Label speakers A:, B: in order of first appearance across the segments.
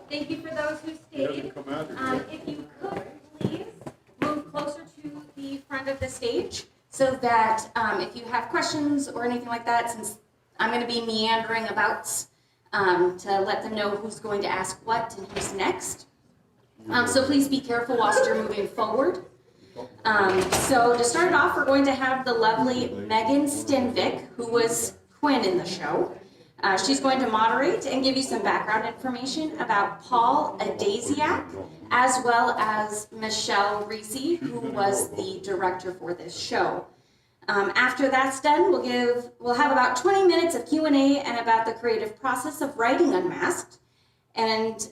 A: Thank you for those who stayed. If you could please move closer to the front of the stage so that if you have questions or anything like that, since I'm going to be meandering about to let them know who's going to ask what and who's next. So please be careful whilst you're moving forward. So to start off, we're going to have the lovely Megan Stenvik, who was Quinn in the show. She's going to moderate and give you some background information about Paul Adasiak, as well as Michelle Reese, who was the director for this show. After that's done, we'll have about 20 minutes of Q&A and about the creative process of writing Unmasked, and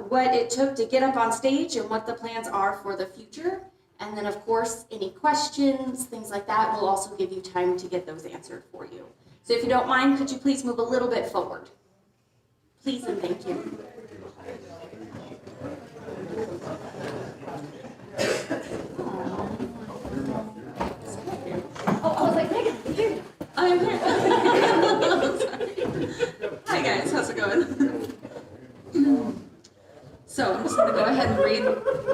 A: what it took to get up on stage and what the plans are for the future. And then, of course, any questions, things like that, we'll also give you time to get those answered for you. So if you don't mind, could you please move a little bit forward? Please and thank you. Oh, I was like, Megan, here. I'm here. Hi guys, how's it going? So I'm just going to go ahead and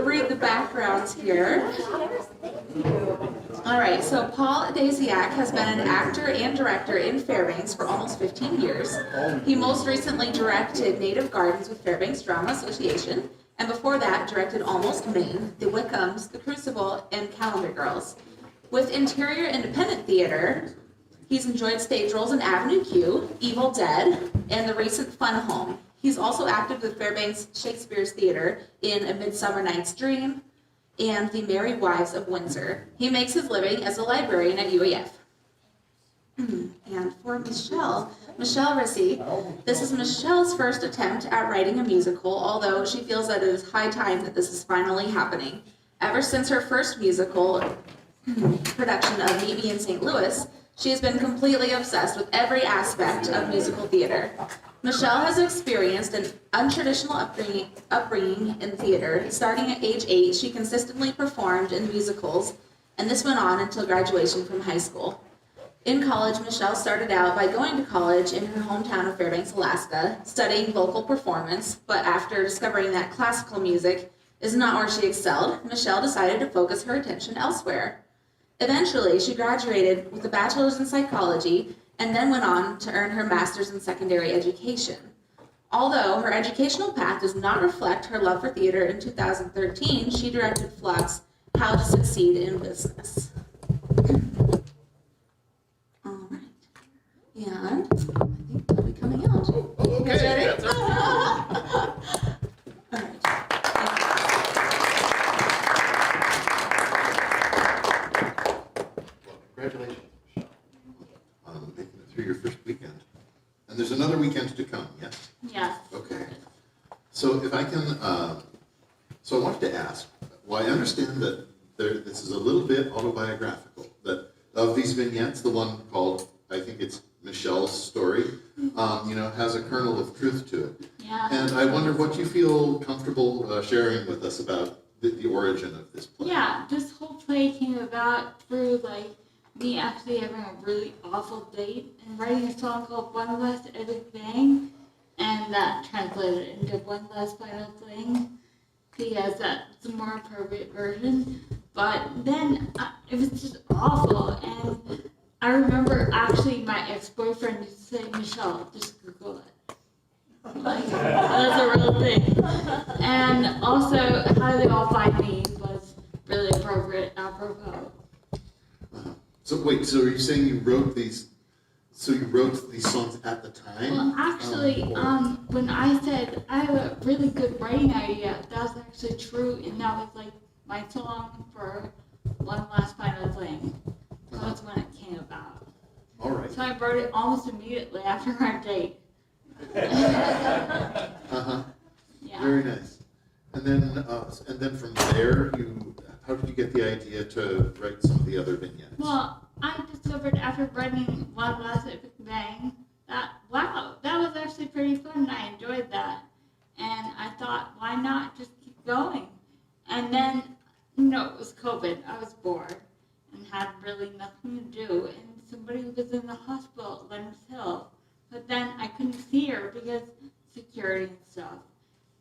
A: read the backgrounds here. All right, so Paul Adasiak has been an actor and director in Fairbanks for almost 15 years. He most recently directed Native Gardens with Fairbanks Drama Association, and before that directed Almost Maine, The Wickhams, The Crucible, and Calendar Girls. With interior independent theater, he's enjoyed stage roles in Avenue Q, Evil Dead, and the recent Fun Home. He's also acted with Fairbanks Shakespeare's Theater in A Midsummer Night's Dream and The Merry Wives of Windsor. He makes his living as a librarian at UAF. And for Michelle Rissy, this is Michelle's first attempt at writing a musical, although she feels that it is high time that this is finally happening. Ever since her first musical production of Meet Me in St. Louis, she has been completely obsessed with every aspect of musical theater. Michelle has experienced an untraditional upbringing in theater. Starting at age 8, she consistently performed in musicals, and this went on until graduation from high school. In college, Michelle started out by going to college in her hometown of Fairbanks, Alaska, studying vocal performance, but after discovering that classical music is not where she excelled, Michelle decided to focus her attention elsewhere. Eventually, she graduated with a bachelor's in psychology and then went on to earn her master's in secondary education. Although her educational path does not reflect her love for theater, in 2013, she directed Flock's How to Succeed in Business. All right. And I think they'll be coming out. You guys ready? All right.
B: Congratulations, Michelle, on making it through your first weekend. And there's another weekend to come, yes?
A: Yes.
B: Okay. So if I can, so I wanted to ask, well, I understand that this is a little bit autobiographical, that of these vignettes, the one called, I think it's Michelle's story, has a kernel of truth to it.
A: Yeah.
B: And I wonder what you feel comfortable sharing with us about the origin of this play.
C: Yeah, this whole play came about through me actually having a really awful date and writing a song called One Last Epic Bang, and that translated into One Last Final Thing because that's a more appropriate version. But then it was just awful, and I remember actually my ex-boyfriend used to say, Michelle, just Google it. That's a real thing. And also, How Do They All Find Me was really appropriate, apropos.
B: So wait, so are you saying you wrote these songs at the time?
C: Well, actually, when I said I have a really good writing idea, that was actually true, and that was my song for One Last Final Thing. So that's when it came about.
B: All right.
C: So I wrote it almost immediately after our date.
B: Uh-huh.
C: Yeah.
B: Very nice. And then from there, how did you get the idea to write some of the other vignettes?
C: Well, I discovered after writing One Last Epic Bang that, wow, that was actually pretty fun, and I enjoyed that. And I thought, why not just keep going? And then, it was COVID. I was bored and had really nothing to do. And somebody was in the hospital at Leonard's Hill. But then I couldn't see her because security and stuff.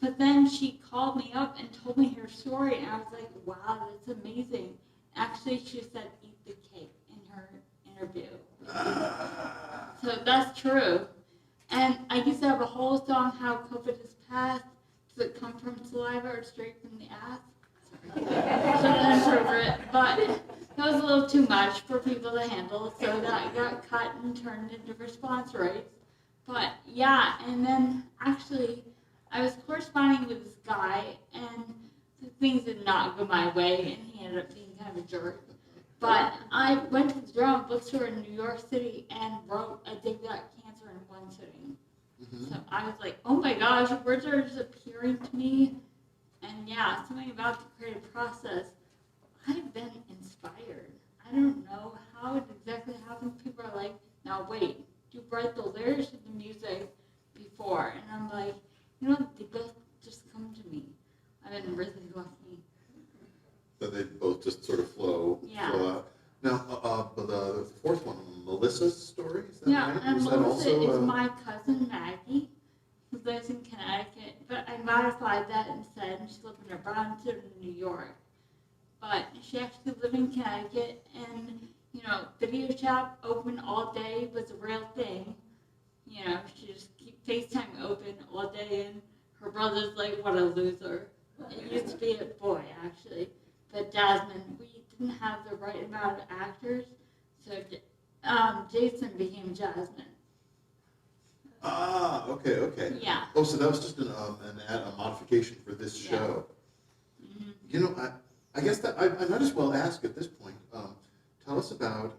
C: But then she called me up and told me her story, and I was like, wow, that's amazing. Actually, she said eat the cake in her interview. So that's true. And I used to have a whole song, How COVID Is Passed. Does it come from saliva or straight from the ass? Sorry. So inappropriate, but it was a little too much for people to handle, so that got cut and turned into response rates. But yeah, and then actually, I was corresponding with this guy, and things did not go my way, and he ended up being kind of a jerk. But I went to the drama bookstore in New York City and wrote A Day Without Cancer in one sitting.
B: Mm-hmm.
C: So I was like, oh my gosh, words are just appearing to me. And yeah, something about the creative process, I've been inspired. I don't know how it exactly happened. People are like, now wait, do you write the lyrics of the music before? And I'm like, you know, they both just come to me. I've been really lucky.
B: So they both just sort of flow out. Now, but the fourth one, Melissa's story, is that right?
C: And
B: Was that
C: Melissa
B: also,
C: is my cousin Maggie, who lives in Connecticut, but I modified that and said she lived in Bronx in New York. But she actually lived in Connecticut, and, you know, video shop open all day was a real thing. You know, she just keep FaceTime open all day, and her brother's like, what a loser. It used to be a boy, actually. But Jasmine, we didn't have the right amount of actors, so Jason became Jasmine.
B: Ah, okay.
C: Yeah.
B: Oh, so that was just a modification for this show.
C: Mm-hmm.
B: You know, I guess that I might as well ask at this point. Tell us about.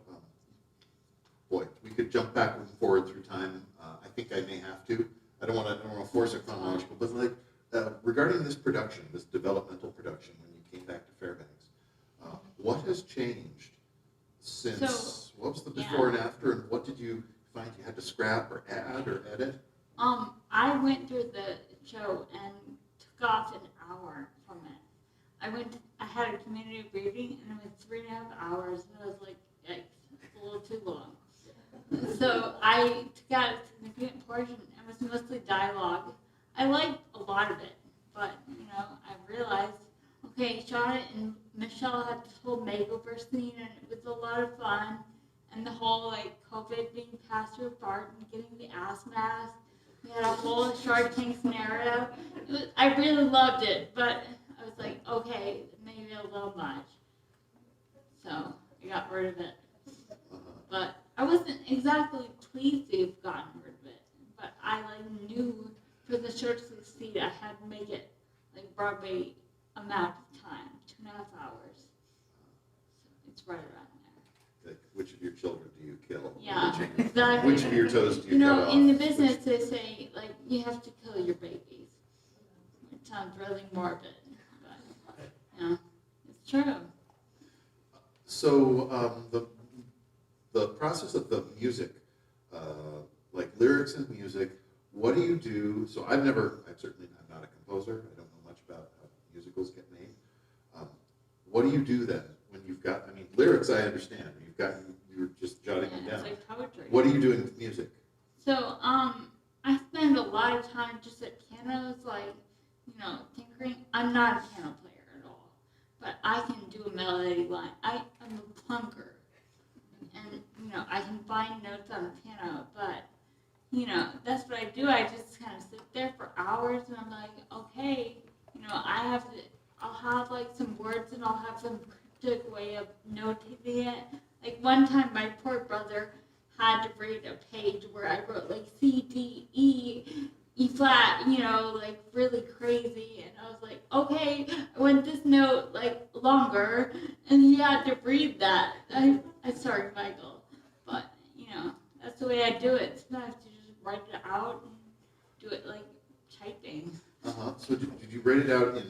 B: Boy, we could jump backward and forward through time. I think I may have to. I don't want to force it chronological, but like regarding this production, this developmental production, when you came back to Fairbanks, what has changed since? What was the before and after, and what did you find you had to scrap or add or edit?
C: I went through the show and took off an hour from it. I had a community reading, and it was 3.5 hours, and I was like, yikes, it's a little too long. So I took out a significant portion, and it was mostly dialogue. I liked a lot of it, but, you know, I realized, okay, shot it, and Michelle had this whole makeover scene, and it was a lot of fun. And the whole, like, COVID being passed through Bart and getting the ass mask. We had a whole Shark Tank scenario. I really loved it, but I was like, okay, maybe a little much. So I got rid of it. But I wasn't exactly pleased to have gotten rid of it. But I, like, knew for the show to succeed, I had to make it, like, Broadway amount of time, 2.5 hours. So it's right around there.
B: Like, which of your children do you kill?
C: Yeah, exactly.
B: Which of your toes do you
C: You know,
B: cut off?
C: in the business they say, like, you have to kill your babies. It sounds really morbid, but, you know, it's true.
B: So the process of the music, like lyrics and music, what do you do? So I'm not a composer. I don't know much about how musicals get made. What do you do then when you've got, I mean, lyrics I understand. You're just jotting them down.
C: It's like poetry.
B: What are you doing with music?
C: So, I spend a lot of time just at pianos, like, you know, tinkering. I'm not a piano player at all, but I can do a melody line. I'm a plunker, and, you know, I can find notes on a piano, but, you know, that's what I do. I just kind of sit there for hours, and I'm like, okay, you know, I'll have, like, some words, and I'll have some cryptic way of notating it. Like, one time my poor brother had to read a page where I wrote, like, C, D, E flat, you know, like, really crazy. And I was like, okay, I want this note, like, longer. And he had to read that. I'm sorry, Michael. But, you know, that's the way I do it. Sometimes you just write it out and do it, like, typing.
B: So did you write it out in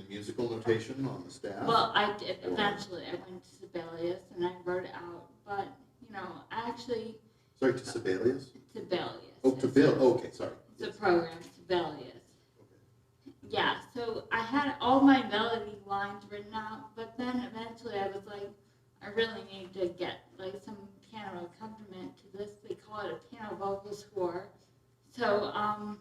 B: musical notation on the staff?
C: Well, I did. Eventually, I went to Sibelius and I wrote it out. But, you know, I actually...
B: Sorry, to Sibelius?
C: Sibelius.
B: Oh, to Bill. Okay, sorry.
C: It's a program, Sibelius. Okay. Yeah, so I had all my melody lines written out, but then eventually I was like, I really need to get, like, some piano accompaniment to this. They call it a piano vocal score. So, I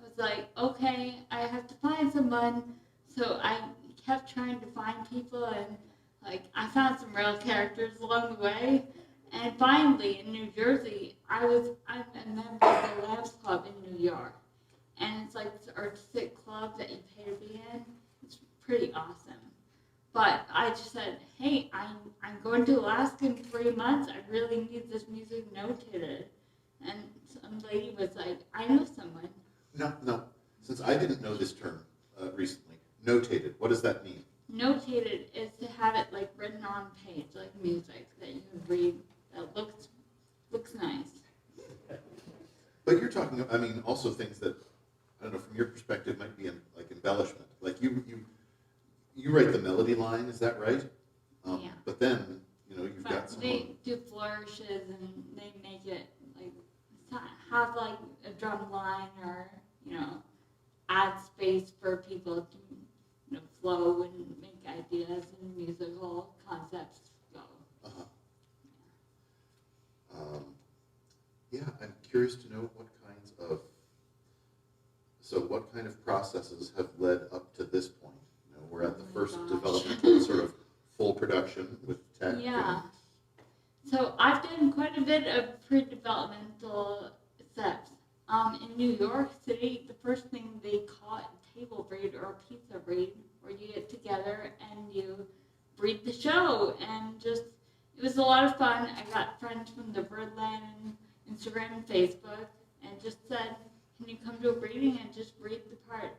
C: was like, okay, I have to find someone. So I kept trying to find people, and like I found some real characters along the way. And finally, in New Jersey, I'm a member of the Labs Club in New York, and it's like this artistic club that you pay to be in. It's pretty awesome. But I just said, hey, I'm going to Alaska in 3 months. I really need this music notated. And some lady was like, I know someone.
B: No. Since I didn't know this term recently, notated. What does that mean?
C: Notated is to have it like written on page, like music that you can read that looks nice.
B: But you're talking, I mean, also things that, I don't know, from your perspective might be like embellishment. Like you write the melody line, is that right?
C: Yeah.
B: But then, you've
C: But
B: got someone.
C: they do flourishes and they make it like have like a drum line or add space for people to flow and make ideas and musical concepts go.
B: Uh-huh. Yeah, I'm curious to know what kind of processes have led up to this point. We're at the first
C: gosh.
B: developmental sort of full production with tech.
C: Yeah. So I've done quite a bit of pre-developmental steps. In New York City, the first thing they call it a table read or a pizza read, where you get together and you read the show, and it was a lot of fun. I got friends from the Birdland and Instagram and Facebook, and just said, can you come to a reading and just read the part?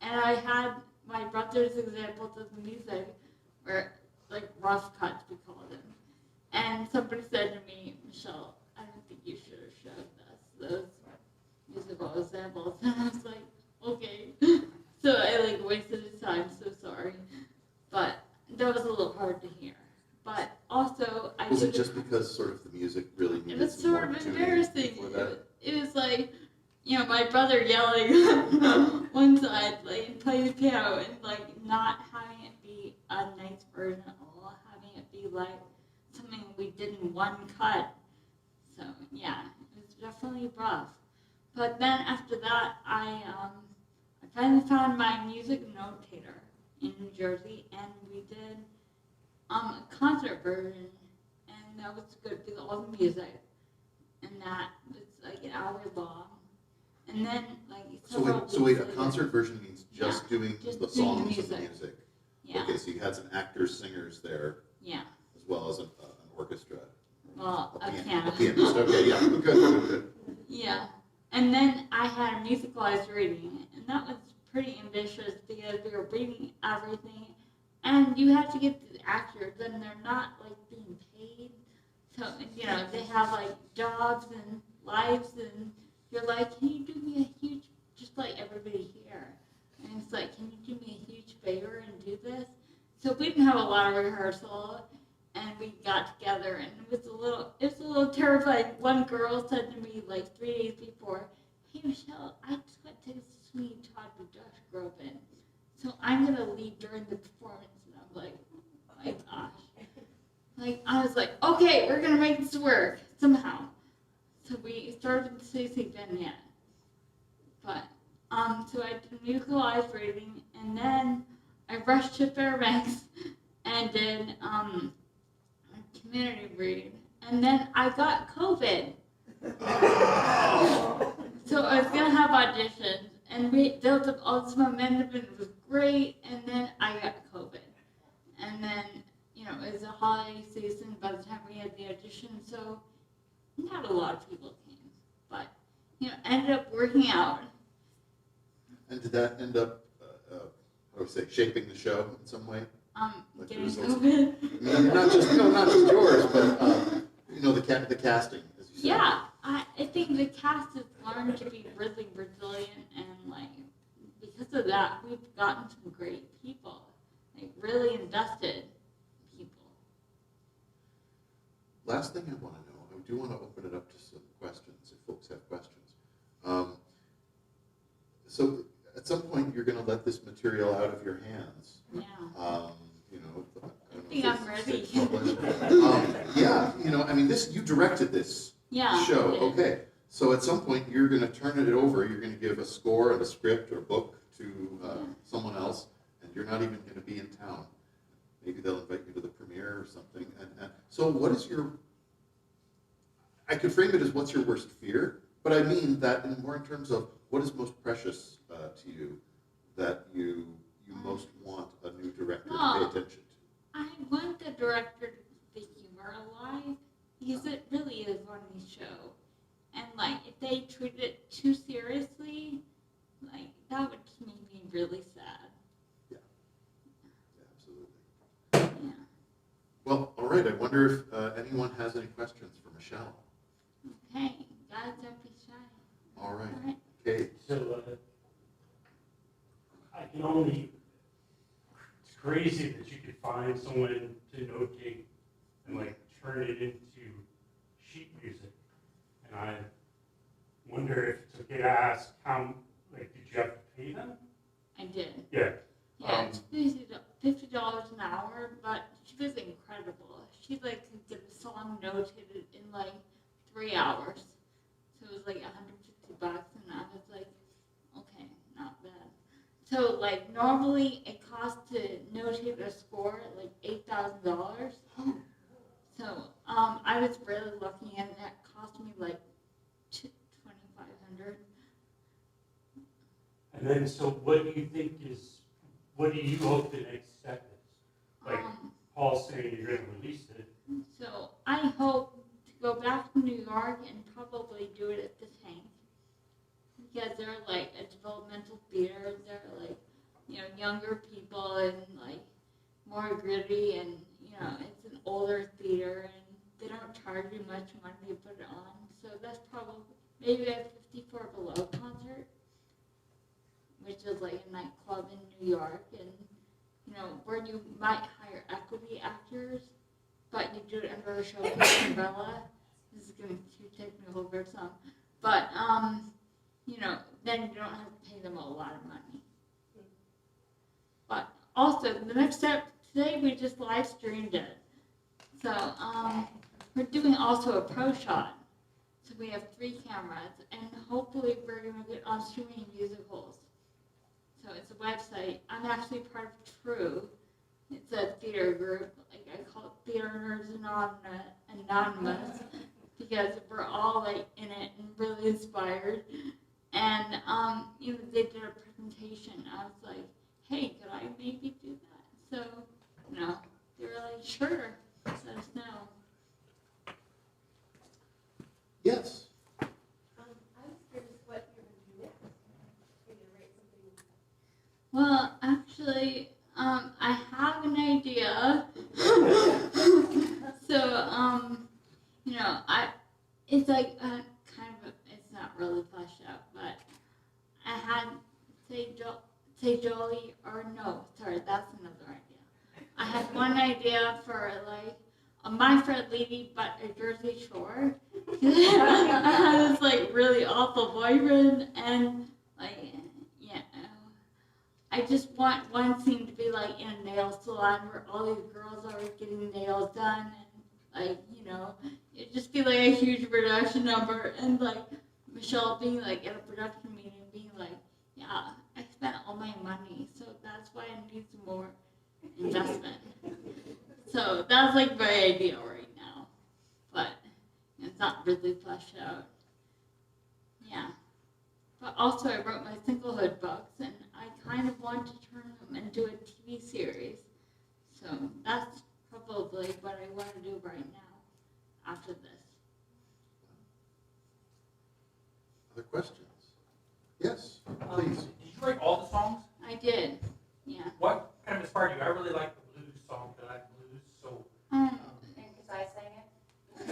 C: And I had my brother's examples of the music, where like rough cuts we call them. And somebody said to me, Michelle, I don't think you should have showed us those musical examples. And I was like, okay. So I wasted his time, so sorry. But that was a little hard to hear. But also
B: Was it just because sort of the music really needed
C: it was
B: some more
C: sort of
B: tuning
C: embarrassing.
B: before that?
C: It was like, my brother yelling one side, like playing the piano, and not having it be a nice version at all, having it be like something we did in one cut. So yeah, it was definitely rough. But then after that, I finally found my music notator in New Jersey, and we did a concert version, and that was good with all the music, and that was like an hour long. And then
B: So wait, a concert version means just doing
C: just
B: the
C: doing
B: songs
C: the
B: and the
C: music.
B: music.
C: Yeah.
B: Okay, so you had some actors, singers there,
C: Yeah.
B: as well as an orchestra.
C: Well, a
B: A
C: piano.
B: pianist. Okay, yeah, good.
C: Yeah. And then I had a musicalized reading, and that was pretty ambitious because we were reading everything, and you have to get the actors, and they're not being paid. So they have jobs and lives, and you're like, can you do me a huge, just like everybody here, and it's like, can you do me a huge favor and do this? So we didn't have a lot of rehearsal, and we got together, and it was a little terrifying. One girl said to me 3 days before, hey Michelle, I just got tickets to Sweeney Todd with Josh Groban, so I'm gonna leave during the performance. And I'm like, oh my gosh. I was like, okay, we're gonna make this work somehow. So we started with the Stacey vignette. But so I did a musicalized reading, and then I rushed to Fairbanks and did a community read, and then I got COVID. So I was gonna have auditions, and we built up all this momentum, and it was great, and then I got COVID. And then, it was a holiday season by the time we had the audition, so not a lot of people came, but, ended up working out.
B: And did that end up, shaping the show in some way?
C: Getting COVID.
B: Not just yours, but the casting, as you said.
C: Yeah, I think the cast has learned to be really resilient, and because of that, we've gotten some great people, really invested people.
B: Last thing I want to know, I do want to open it up to some questions, if folks have questions. So at some point, you're going to let this material out of your hands.
C: Yeah.
B: I
C: think I'm ready.
B: Yeah, you directed this
C: Yeah.
B: show.
C: I did.
B: Okay. So at some point, you're going to turn it over. You're going to give a score and a script or book to someone else, and you're not even going to be in town. Maybe they'll invite you to the premiere or something. And so what is your, I could frame it as what's your worst fear, but I mean that more in terms of what is most precious to you that you most want a new director to pay attention to.
C: I want the director to keep the humor alive because it really is a funny show. And like if they treat it too seriously, like that would just make me really sad.
B: Yeah, absolutely.
C: Yeah.
B: Well, all right. I wonder if anyone has any questions for Michelle.
C: Okay, guys, don't be shy.
B: All right.
C: All right.
B: Okay.
D: So I can only, it's crazy that you could find someone to notate and like turn it into sheet music. And I wonder if it's okay to ask how, like, did you have to pay them?
C: I did.
D: Yeah.
C: Yeah, it's $50 an hour, but she was incredible. She like could get a song notated in like 3 hours. So it was like $150, and I was like, okay, not bad. So like normally it costs to notate a score like $8,000. So I was really lucky, and that cost me like $2,500.
D: And then, so what do you think is, what do you hope the next step is? Like Paul's saying you're going to release it.
C: So I hope to go back to New York and probably do it at the Tank, because they're like a developmental theater. They're like, you know, younger people and like more gritty, and you know, it's an older theater and they don't charge you much money to put it on. So that's probably maybe a 54 Below concert, which is like a nightclub in New York, and you know, where you might hire equity actors, but you do it under a showcase umbrella. This is getting too technical for some, but you know, then you don't have to pay them a lot of money. But also, the next step today, we just live streamed it. So we're doing also a pro shot. So we have 3 cameras, and hopefully we're going to get on streaming musicals. So it's a website. I'm actually part of True. It's a theater group. Like I call it Theater Nerds Anonymous, because we're all like in it and really inspired. And you know, they did a presentation. I was like, hey, could I maybe do that? So, you know, they were like, sure, let us know.
B: Yes.
E: I was curious what you're going to do next. You're going to write something.
C: Well, actually, I have an idea. So, you know, it's like kind of, it's not really fleshed out, but I had, say Jolly, or no, sorry, that's another idea. I had one idea for like a My Fair Lady, but a Jersey Shore. I had this like really awful boyfriend, and like, yeah, I just want one scene to be like in a nail salon where all these girls are getting nails done, and like, you know, it'd just be like a huge production number, and like Michelle being like at a production meeting being like, yeah, I spent all my money, so that's why I need some more investment. So that's like my idea right now, but it's not really fleshed out. Yeah. But also I wrote my singlehood books, and I kind of want to turn them into a TV series. So that's probably what I want to do right now after this.
B: Other questions? Yes, please.
F: Did you write all the songs?
C: I did, yeah.
F: What kind of inspired you? I really like the blues song, because I like blues, so.
C: Um,
E: Because I sang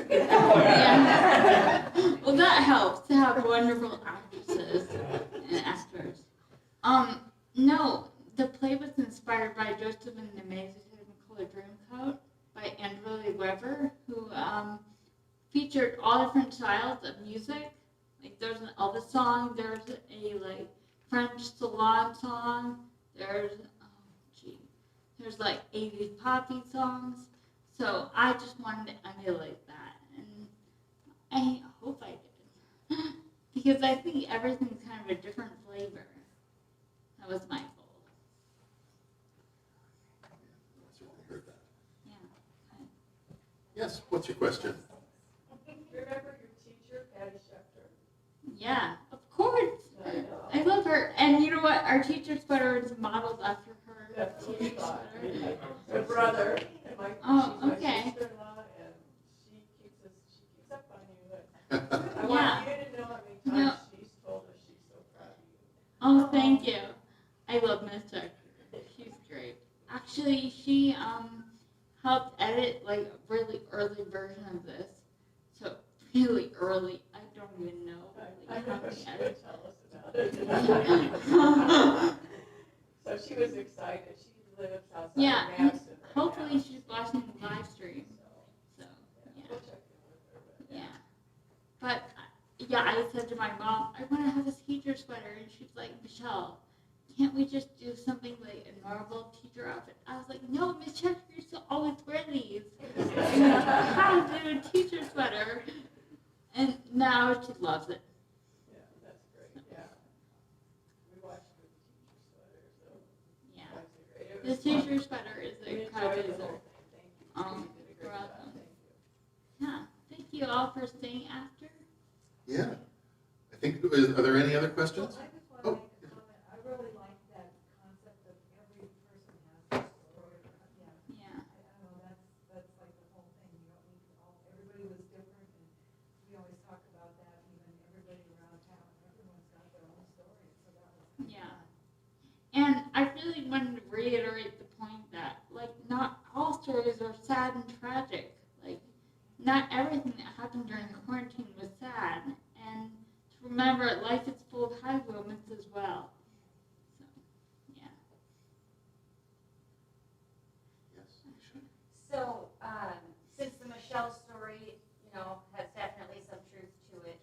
E: it.
C: yeah. Well, that helps to have wonderful actresses and actors. No, the play was inspired by Joseph and the Amazing Technicolor Dreamcoat by Andrew Lee Weber, who featured all different styles of music. Like there's an Elvis song, there's a like French salon song, there's like 80s poppy songs. So I just wanted to emulate that, and I hope I did. because I think everything's kind of a different flavor. That was my goal.
B: I certainly heard that.
C: Yeah.
B: Yes, what's your question?
E: Remember your teacher, Patty Schechter?
C: Yeah, of course.
E: I know.
C: I love her. And you know what? Our teacher sweater is modeled after her
E: That's what we
C: teacher
E: thought.
C: sweater.
E: Her brother, and
C: Oh,
E: she's my
C: okay.
E: sister-in-law, and she keeps up on you. I want
C: Yeah.
E: you to know how many
C: No.
E: times she's told us she's so proud of you.
C: Oh, thank you. I love Miss Tucker. She's great. Actually, she helped edit like a really early version of this. So really early. I don't even know
E: I
C: like, how
E: know
C: many
E: she
C: edits.
E: would tell us about it. So she was excited. She lives outside
C: Yeah,
E: of
C: and
E: Madison right
C: hopefully
E: now.
C: she's watching the live stream. So yeah.
E: We'll check in with her, but
C: Yeah. But yeah, I said to my mom, I want to have a teacher sweater, and she's like, Michelle, can't we just do something like a normal teacher outfit? I was like, no, Miss Checker used to always wear these. How to do a teacher sweater? And now she loves it.
E: yeah, that's great, yeah. We watched the teacher sweater, so
C: Yeah.
E: that's great. It
C: The
E: was fun.
C: teacher sweater is
E: We
C: a
E: enjoyed
C: crowd
E: the
C: pleaser.
E: whole thing. Thank you. You did a great
C: You're
E: job.
C: welcome.
E: Thank you.
C: Yeah. Thank you all for staying after.
B: Yeah. I think, are there any other questions?
G: Well, I just want
B: Oh.
G: to make a comment. I really like that concept of every person has a story. Yeah,
C: Yeah.
G: I don't know, that's like the whole thing. You don't need to all, everybody was different, and we always talk about that, even everybody around town, everyone's got their own story, so that was kind of
C: Yeah.
G: fun.
C: And I really wanted to reiterate the point that, like, not all stories are sad and tragic. Like, not everything that happened during quarantine was sad. And to remember, life is full of high moments as well. So, yeah.
B: Yes, you should.
H: So, since the Michelle story, has definitely some truth to it,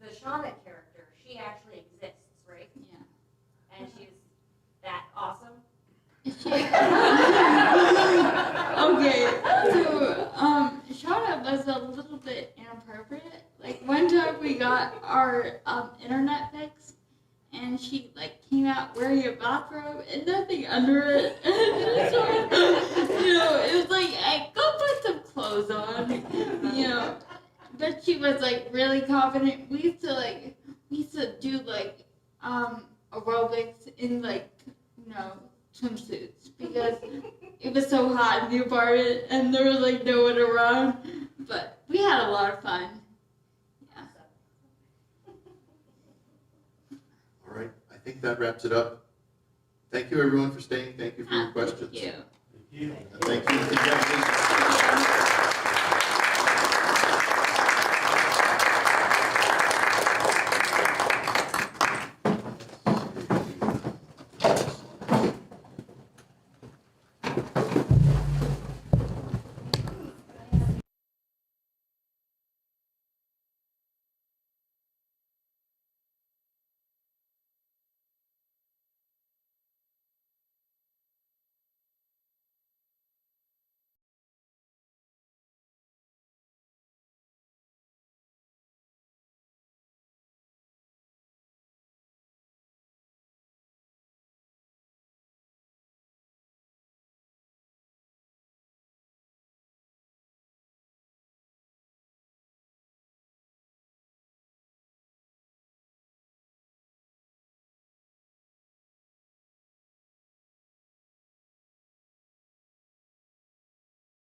H: the Shauna character, she actually exists, right?
C: Yeah.
H: And she's that awesome?
C: Okay, so Shauna was a little bit inappropriate. Like one time we got our internet fixed, and she like came out wearing a bathrobe and nothing under it. And so, it was like, hey, go put some clothes on, But she was like really confident. We used to do like aerobics in like swimsuits because it was so hot in the apartment and there was like no one around. But we had a lot of fun. Yeah.
B: All right, I think that wraps it up. Thank you, everyone, for staying. Thank you for your questions.
C: Thank you.
D: Thank you.
B: And thank you. Congratulations.